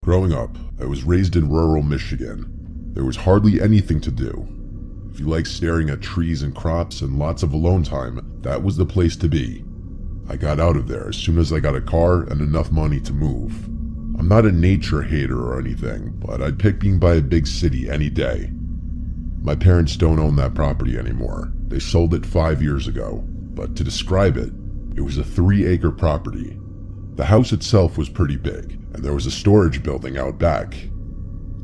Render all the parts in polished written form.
Growing up, I was raised in rural Michigan. There was hardly anything to do. If you like staring at trees and crops and lots of alone time, that was the place to be. I got out of there as soon as I got a car and enough money to move. I'm not a nature hater or anything, but I'd pick being by a big city any day. My parents don't own that property anymore. They sold it 5 years ago, but to describe it, it was a 3-acre property. The house itself was pretty big, and there was a storage building out back.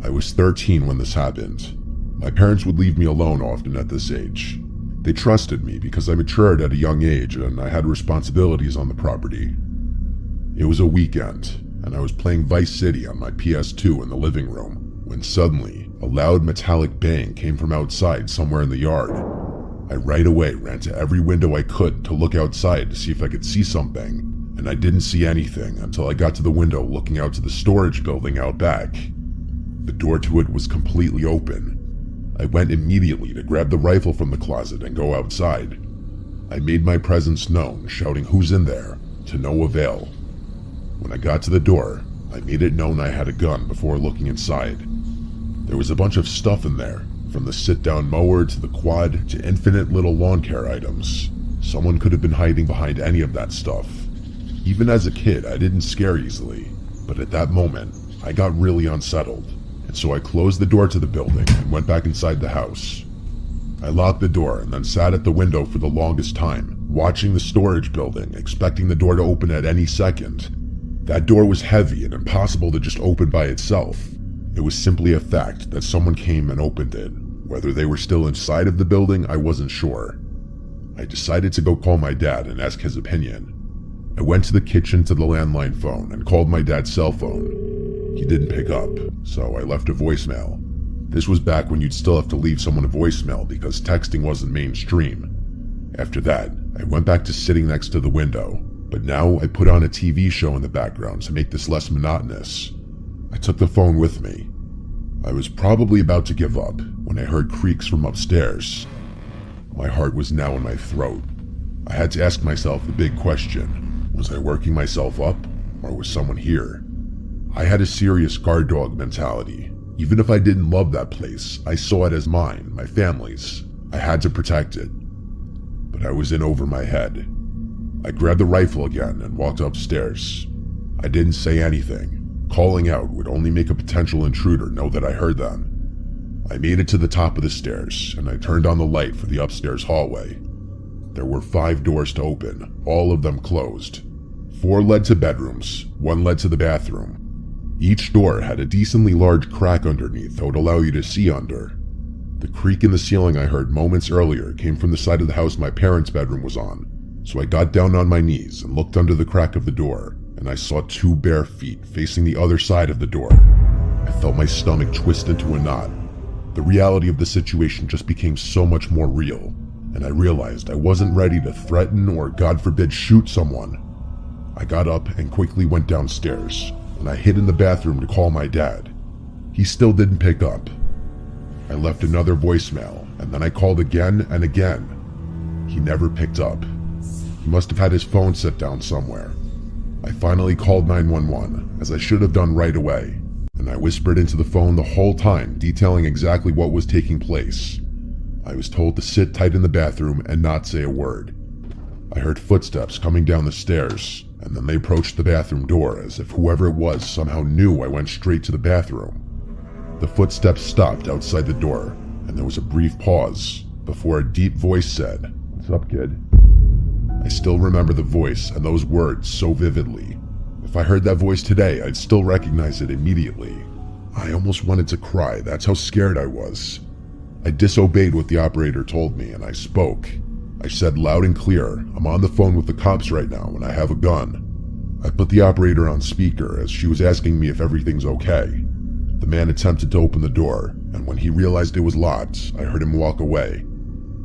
I was 13 when this happened. My parents would leave me alone often at this age. They trusted me because I matured at a young age and I had responsibilities on the property. It was a weekend, and I was playing Vice City on my PS2 in the living room, when suddenly, a loud metallic bang came from outside somewhere in the yard. I right away ran to every window I could to look outside to see if I could see something, and I didn't see anything until I got to the window looking out to the storage building out back. The door to it was completely open. I went immediately to grab the rifle from the closet and go outside. I made my presence known, shouting "Who's in there?" to no avail. When I got to the door, I made it known I had a gun before looking inside. There was a bunch of stuff in there, from the sit-down mower to the quad to infinite little lawn care items. Someone could have been hiding behind any of that stuff. Even as a kid, I didn't scare easily, but at that moment, I got really unsettled, and so I closed the door to the building and went back inside the house. I locked the door and then sat at the window for the longest time, watching the storage building, expecting the door to open at any second. That door was heavy and impossible to just open by itself. It was simply a fact that someone came and opened it. Whether they were still inside of the building, I wasn't sure. I decided to go call my dad and ask his opinion. I went to the kitchen to the landline phone and called my dad's cell phone. He didn't pick up, so I left a voicemail. This was back when you'd still have to leave someone a voicemail because texting wasn't mainstream. After that, I went back to sitting next to the window, but now I put on a TV show in the background to make this less monotonous. I took the phone with me. I was probably about to give up when I heard creaks from upstairs. My heart was now in my throat. I had to ask myself the big question. Was I working myself up, or was someone here? I had a serious guard dog mentality. Even if I didn't love that place, I saw it as mine, my family's. I had to protect it. But I was in over my head. I grabbed the rifle again and walked upstairs. I didn't say anything. Calling out would only make a potential intruder know that I heard them. I made it to the top of the stairs, and I turned on the light for the upstairs hallway. There were 5 doors to open, all of them closed. 4 led to bedrooms, 1 led to the bathroom. Each door had a decently large crack underneath that would allow you to see under. The creak in the ceiling I heard moments earlier came from the side of the house my parents' bedroom was on, so I got down on my knees and looked under the crack of the door, and I saw 2 bare feet facing the other side of the door. I felt my stomach twist into a knot. The reality of the situation just became so much more real, and I realized I wasn't ready to threaten or, God forbid, shoot someone. I got up and quickly went downstairs, and I hid in the bathroom to call my dad. He still didn't pick up. I left another voicemail, and then I called again and again. He never picked up. He must have had his phone set down somewhere. I finally called 911, as I should have done right away, and I whispered into the phone the whole time, detailing exactly what was taking place. I was told to sit tight in the bathroom and not say a word. I heard footsteps coming down the stairs, and then they approached the bathroom door as if whoever it was somehow knew I went straight to the bathroom. The footsteps stopped outside the door, and there was a brief pause before a deep voice said, "What's up, kid?" I still remember the voice and those words so vividly. If I heard that voice today, I'd still recognize it immediately. I almost wanted to cry, that's how scared I was. I disobeyed what the operator told me, and I spoke. I said loud and clear, "I'm on the phone with the cops right now, and I have a gun." I put the operator on speaker as she was asking me if everything's okay. The man attempted to open the door, and when he realized it was locked, I heard him walk away.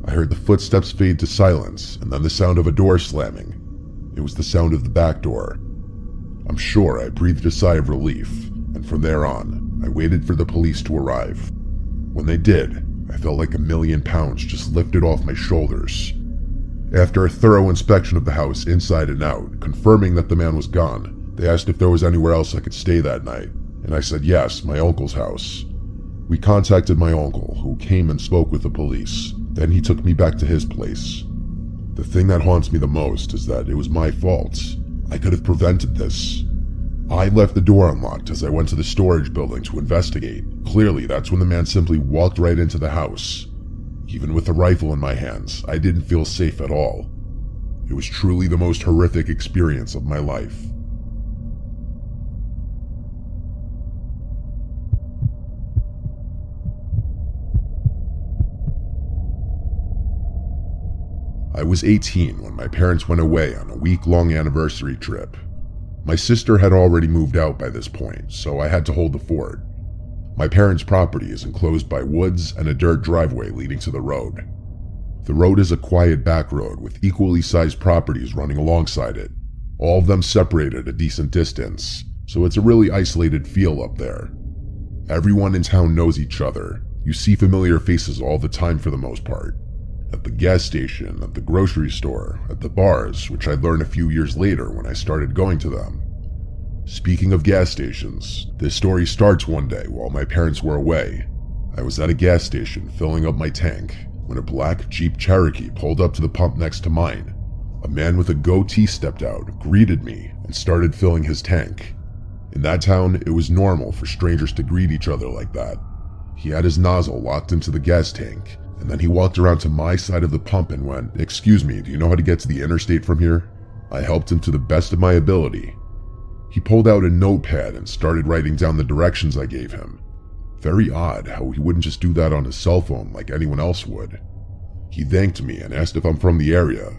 I heard the footsteps fade to silence, and then the sound of a door slamming. It was the sound of the back door. I'm sure I breathed a sigh of relief, and from there on, I waited for the police to arrive. When they did, I felt like 1,000,000 pounds just lifted off my shoulders. After a thorough inspection of the house inside and out, confirming that the man was gone, they asked if there was anywhere else I could stay that night. And I said yes, my uncle's house. We contacted my uncle, who came and spoke with the police. Then he took me back to his place. The thing that haunts me the most is that it was my fault. I could have prevented this. I left the door unlocked as I went to the storage building to investigate. Clearly, that's when the man simply walked right into the house. Even with a rifle in my hands, I didn't feel safe at all. It was truly the most horrific experience of my life. I was 18 when my parents went away on a week-long anniversary trip. My sister had already moved out by this point, so I had to hold the fort. My parents' property is enclosed by woods and a dirt driveway leading to the road. The road is a quiet back road with equally sized properties running alongside it, all of them separated a decent distance, so it's a really isolated feel up there. Everyone in town knows each other. You see familiar faces all the time for the most part. At the gas station, at the grocery store, at the bars, which I learned a few years later when I started going to them. Speaking of gas stations, this story starts one day while my parents were away. I was at a gas station filling up my tank when a black Jeep Cherokee pulled up to the pump next to mine. A man with a goatee stepped out, greeted me, and started filling his tank. In that town, it was normal for strangers to greet each other like that. He had his nozzle locked into the gas tank, and then he walked around to my side of the pump and went, "Excuse me, do you know how to get to the interstate from here?" I helped him to the best of my ability. He pulled out a notepad and started writing down the directions I gave him. Very odd how he wouldn't just do that on his cell phone like anyone else would. He thanked me and asked if I'm from the area.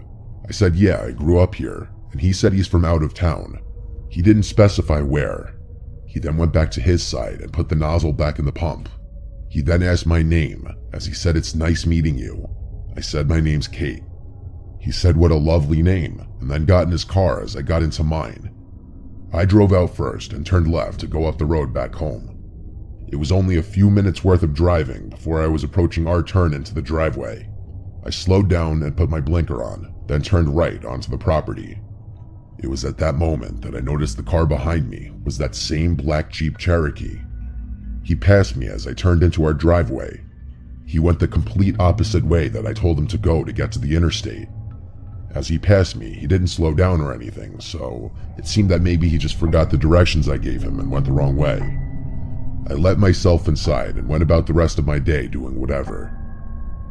I said yeah, I grew up here, and he said he's from out of town. He didn't specify where. He then went back to his side and put the nozzle back in the pump. He then asked my name, as he said, "It's nice meeting you." I said my name's Kate. He said what a lovely name, and then got in his car as I got into mine. I drove out first and turned left to go up the road back home. It was only a few minutes worth of driving before I was approaching our turn into the driveway. I slowed down and put my blinker on, then turned right onto the property. It was at that moment that I noticed the car behind me was that same black Jeep Cherokee. He passed me as I turned into our driveway. He went the complete opposite way that I told him to go to get to the interstate. As he passed me, he didn't slow down or anything, so it seemed that maybe he just forgot the directions I gave him and went the wrong way. I let myself inside and went about the rest of my day doing whatever.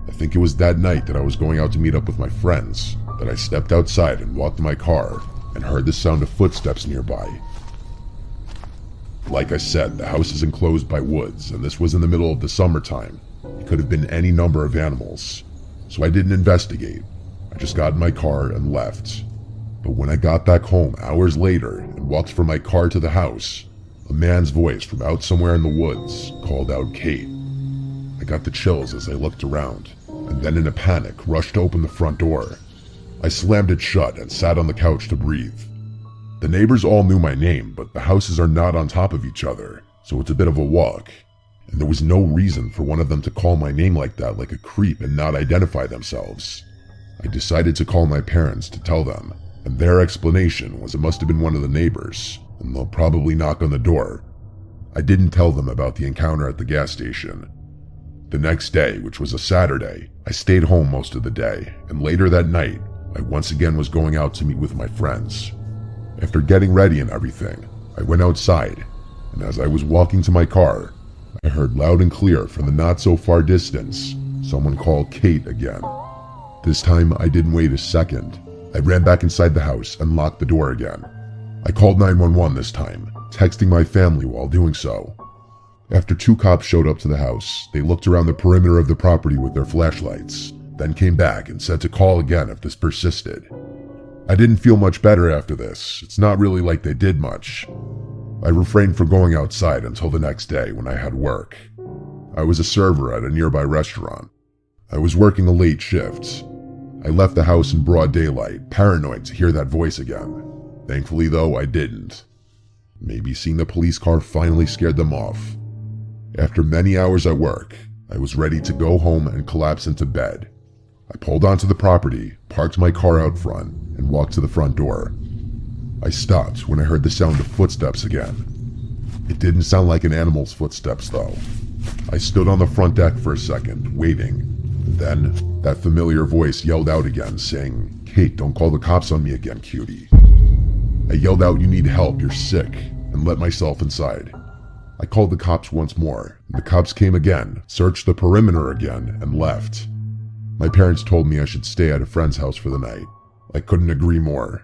I think it was that night that I was going out to meet up with my friends that I stepped outside and walked to my car and heard the sound of footsteps nearby. Like I said, the house is enclosed by woods, and this was in the middle of the summertime. It could have been any number of animals, so I didn't investigate. I just got in my car and left. But when I got back home hours later and walked from my car to the house, a man's voice from out somewhere in the woods called out Kate. I got the chills as I looked around, and then in a panic rushed to open the front door. I slammed it shut and sat on the couch to breathe. The neighbors all knew my name, but the houses are not on top of each other, so it's a bit of a walk. And there was no reason for one of them to call my name like that, like a creep, and not identify themselves. I decided to call my parents to tell them, and their explanation was it must have been one of the neighbors, and they'll probably knock on the door. I didn't tell them about the encounter at the gas station. The next day, which was a Saturday, I stayed home most of the day, and later that night, I once again was going out to meet with my friends. After getting ready and everything, I went outside, and as I was walking to my car, I heard loud and clear from the not-so-far distance someone call Kate again. This time, I didn't wait a second. I ran back inside the house and locked the door again. I called 911 this time, texting my family while doing so. After 2 cops showed up to the house, they looked around the perimeter of the property with their flashlights, then came back and said to call again if this persisted. I didn't feel much better after this. It's not really like they did much. I refrained from going outside until the next day when I had work. I was a server at a nearby restaurant. I was working a late shift. I left the house in broad daylight, paranoid to hear that voice again. Thankfully though, I didn't. Maybe seeing the police car finally scared them off. After many hours at work, I was ready to go home and collapse into bed. I pulled onto the property, parked my car out front, and walked to the front door. I stopped when I heard the sound of footsteps again. It didn't sound like an animal's footsteps though. I stood on the front deck for a second, waiting. Then, that familiar voice yelled out again, saying, "Kate, don't call the cops on me again, cutie." I yelled out, "You need help, you're sick," and let myself inside. I called the cops once more, and the cops came again, searched the perimeter again, and left. My parents told me I should stay at a friend's house for the night. I couldn't agree more.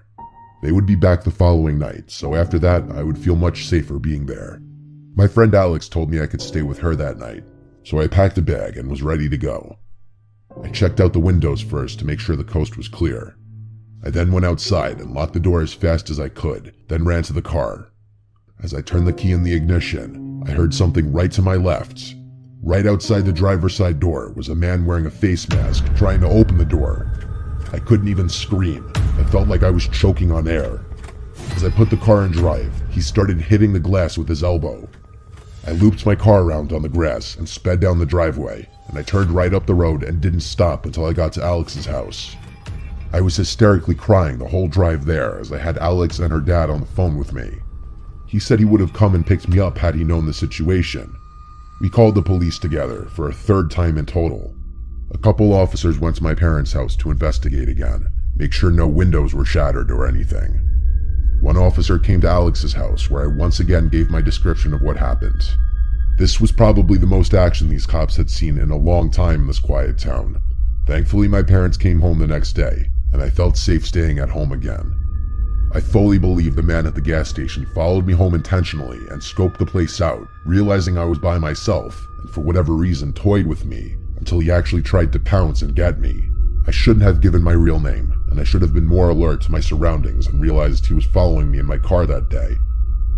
They would be back the following night, so after that, I would feel much safer being there. My friend Alex told me I could stay with her that night, so I packed a bag and was ready to go. I checked out the windows first to make sure the coast was clear. I then went outside and locked the door as fast as I could, then ran to the car. As I turned the key in the ignition, I heard something right to my left. Right outside the driver's side door was a man wearing a face mask trying to open the door. I couldn't even scream. I felt like I was choking on air. As I put the car in drive, he started hitting the glass with his elbow. I looped my car around on the grass and sped down the driveway, and I turned right up the road and didn't stop until I got to Alex's house. I was hysterically crying the whole drive there as I had Alex and her dad on the phone with me. He said he would have come and picked me up had he known the situation. We called the police together for a third time in total. A couple officers went to my parents' house to investigate again, make sure no windows were shattered or anything. One officer came to Alex's house where I once again gave my description of what happened. This was probably the most action these cops had seen in a long time in this quiet town. Thankfully, my parents came home the next day, and I felt safe staying at home again. I fully believe the man at the gas station followed me home intentionally and scoped the place out, realizing I was by myself, and for whatever reason toyed with me, until he actually tried to pounce and get me. I shouldn't have given my real name, and I should have been more alert to my surroundings and realized he was following me in my car that day.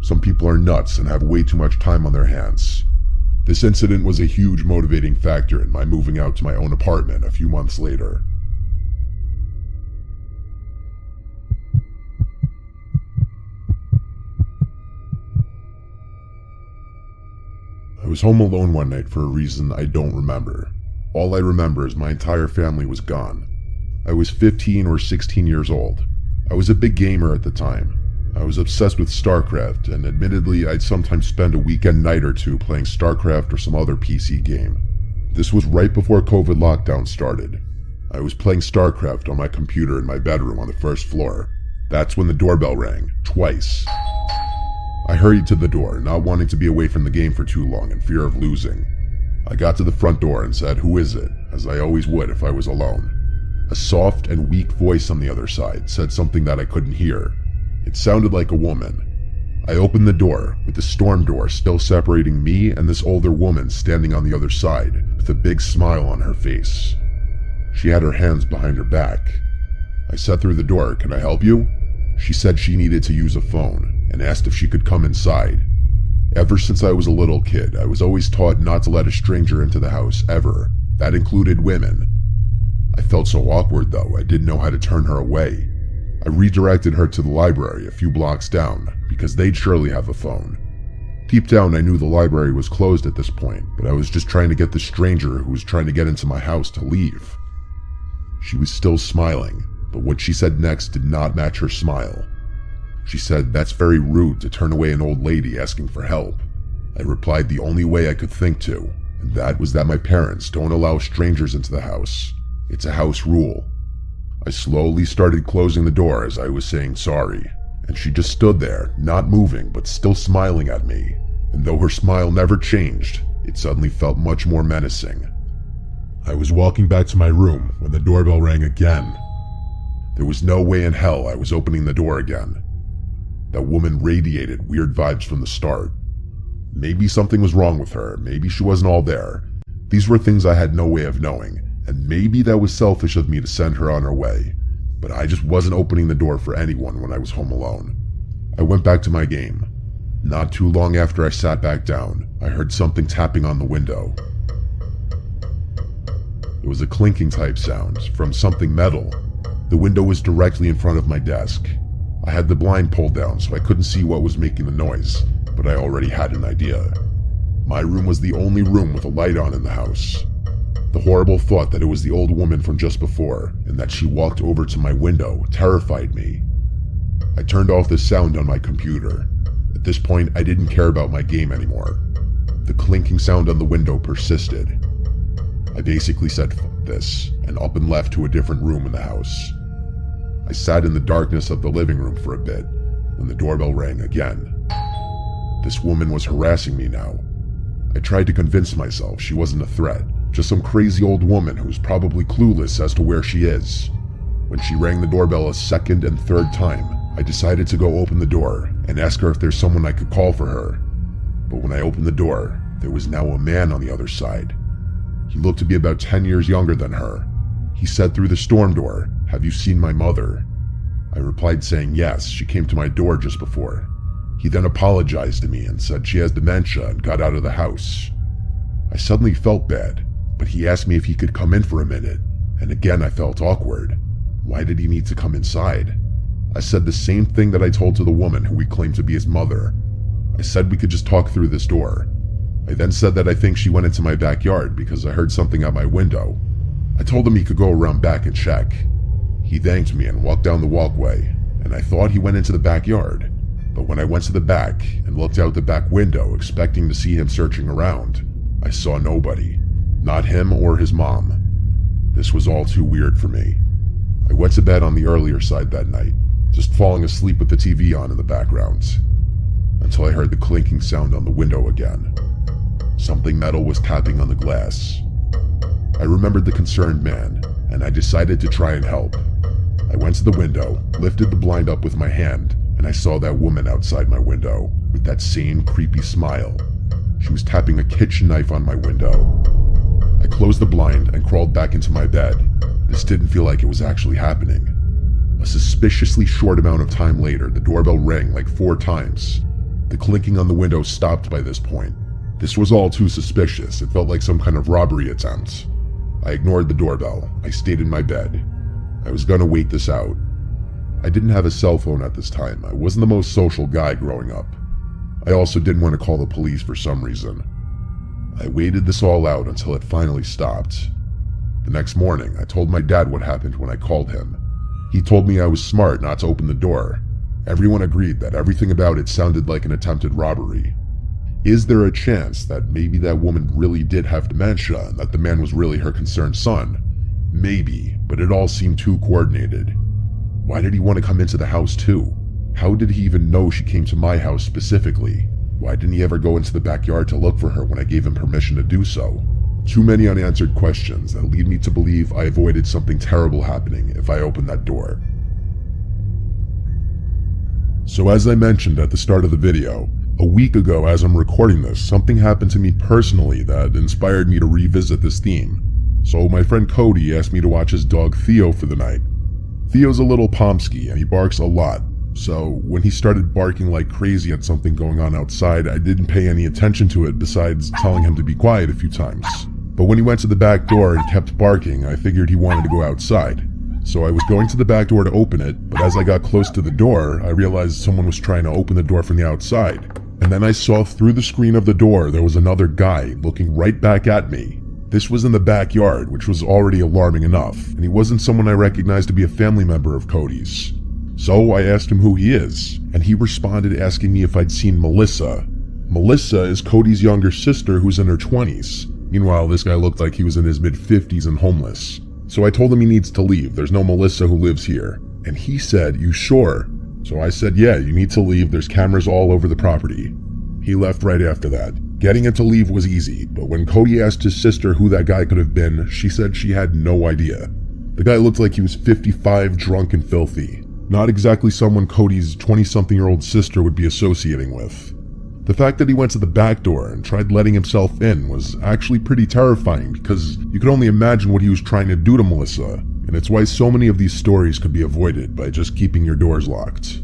Some people are nuts and have way too much time on their hands. This incident was a huge motivating factor in my moving out to my own apartment a few months later. I was home alone one night for a reason I don't remember. All I remember is my entire family was gone. I was 15 or 16 years old. I was a big gamer at the time. I was obsessed with StarCraft, and admittedly I'd sometimes spend a weekend night or two playing StarCraft or some other PC game. This was right before COVID lockdown started. I was playing StarCraft on my computer in my bedroom on the first floor. That's when the doorbell rang, twice. I hurried to the door, not wanting to be away from the game for too long in fear of losing. I got to the front door and said, "Who is it?" as I always would if I was alone. A soft and weak voice on the other side said something that I couldn't hear. It sounded like a woman. I opened the door, with the storm door still separating me and this older woman standing on the other side, with a big smile on her face. She had her hands behind her back. I said through the door, "Can I help you?" She said she needed to use a phone, and asked if she could come inside. Ever since I was a little kid, I was always taught not to let a stranger into the house, ever. That included women. I felt so awkward though, I didn't know how to turn her away. I redirected her to the library a few blocks down, because they'd surely have a phone. Deep down I knew the library was closed at this point, but I was just trying to get the stranger who was trying to get into my house to leave. She was still smiling, but what she said next did not match her smile. She said, "That's very rude to turn away an old lady asking for help." I replied the only way I could think to, and that was that my parents don't allow strangers into the house. It's a house rule. I slowly started closing the door as I was saying sorry, and she just stood there, not moving but still smiling at me. And though her smile never changed, it suddenly felt much more menacing. I was walking back to my room when the doorbell rang again. There was no way in hell I was opening the door again. That woman radiated weird vibes from the start. Maybe something was wrong with her, maybe she wasn't all there. These were things I had no way of knowing, and maybe that was selfish of me to send her on her way. But I just wasn't opening the door for anyone when I was home alone. I went back to my game. Not too long after I sat back down, I heard something tapping on the window. It was a clinking type sound from something metal. The window was directly in front of my desk. I had the blind pulled down so I couldn't see what was making the noise, but I already had an idea. My room was the only room with a light on in the house. The horrible thought that it was the old woman from just before, and that she walked over to my window, terrified me. I turned off the sound on my computer. At this point, I didn't care about my game anymore. The clinking sound on the window persisted. I basically said "F this" and up and left to a different room in the house. I sat in the darkness of the living room for a bit when the doorbell rang again. This woman was harassing me now. I tried to convince myself she wasn't a threat, just some crazy old woman who's probably clueless as to where she is. When she rang the doorbell a second and third time, I decided to go open the door and ask her if there's someone I could call for her. But when I opened the door, there was now a man on the other side. He looked to be about 10 years younger than her. He said through the storm door, "Have you seen my mother?" I replied saying yes, she came to my door just before. He then apologized to me and said she has dementia and got out of the house. I suddenly felt bad, but he asked me if he could come in for a minute, and again I felt awkward. Why did he need to come inside? I said the same thing that I told to the woman who we claimed to be his mother. I said we could just talk through this door. I then said that I think she went into my backyard because I heard something out my window. I told him he could go around back and check. He thanked me and walked down the walkway, and I thought he went into the backyard. But when I went to the back and looked out the back window expecting to see him searching around, I saw nobody. Not him or his mom. This was all too weird for me. I went to bed on the earlier side that night, just falling asleep with the TV on in the background, until I heard the clinking sound on the window again. Something metal was tapping on the glass. I remembered the concerned man, and I decided to try and help. I went to the window, lifted the blind up with my hand, and I saw that woman outside my window, with that same creepy smile. She was tapping a kitchen knife on my window. I closed the blind and crawled back into my bed. This didn't feel like it was actually happening. A suspiciously short amount of time later, the doorbell rang like 4 times. The clinking on the window stopped by this point. This was all too suspicious. It felt like some kind of robbery attempt. I ignored the doorbell. I stayed in my bed. I was gonna wait this out. I didn't have a cell phone at this time. I wasn't the most social guy growing up. I also didn't want to call the police for some reason. I waited this all out until it finally stopped. The next morning, I told my dad what happened when I called him. He told me I was smart not to open the door. Everyone agreed that everything about it sounded like an attempted robbery. Is there a chance that maybe that woman really did have dementia and that the man was really her concerned son? Maybe, but it all seemed too coordinated. Why did he want to come into the house too? How did he even know she came to my house specifically? Why didn't he ever go into the backyard to look for her when I gave him permission to do so? Too many unanswered questions that lead me to believe I avoided something terrible happening if I opened that door. So as I mentioned at the start of the video, a week ago as I'm recording this, something happened to me personally that inspired me to revisit this theme. So my friend Cody asked me to watch his dog Theo for the night. Theo's a little pomsky and he barks a lot, so when he started barking like crazy at something going on outside, I didn't pay any attention to it besides telling him to be quiet a few times. But when he went to the back door and kept barking, I figured he wanted to go outside. So I was going to the back door to open it, but as I got close to the door, I realized someone was trying to open the door from the outside. And then I saw through the screen of the door there was another guy looking right back at me. This was in the backyard, which was already alarming enough, and he wasn't someone I recognized to be a family member of Cody's. So I asked him who he is, and he responded asking me if I'd seen Melissa. Melissa is Cody's younger sister who's in her 20s. Meanwhile, this guy looked like he was in his mid-50s and homeless. So I told him he needs to leave, there's no Melissa who lives here. And he said, "You sure?" So I said, "Yeah, you need to leave, there's cameras all over the property." He left right after that. Getting him to leave was easy, but when Cody asked his sister who that guy could have been, she said she had no idea. The guy looked like he was 55, drunk and filthy. Not exactly someone Cody's 20-something-year-old sister would be associating with. The fact that he went to the back door and tried letting himself in was actually pretty terrifying because you could only imagine what he was trying to do to Melissa, and it's why so many of these stories could be avoided by just keeping your doors locked.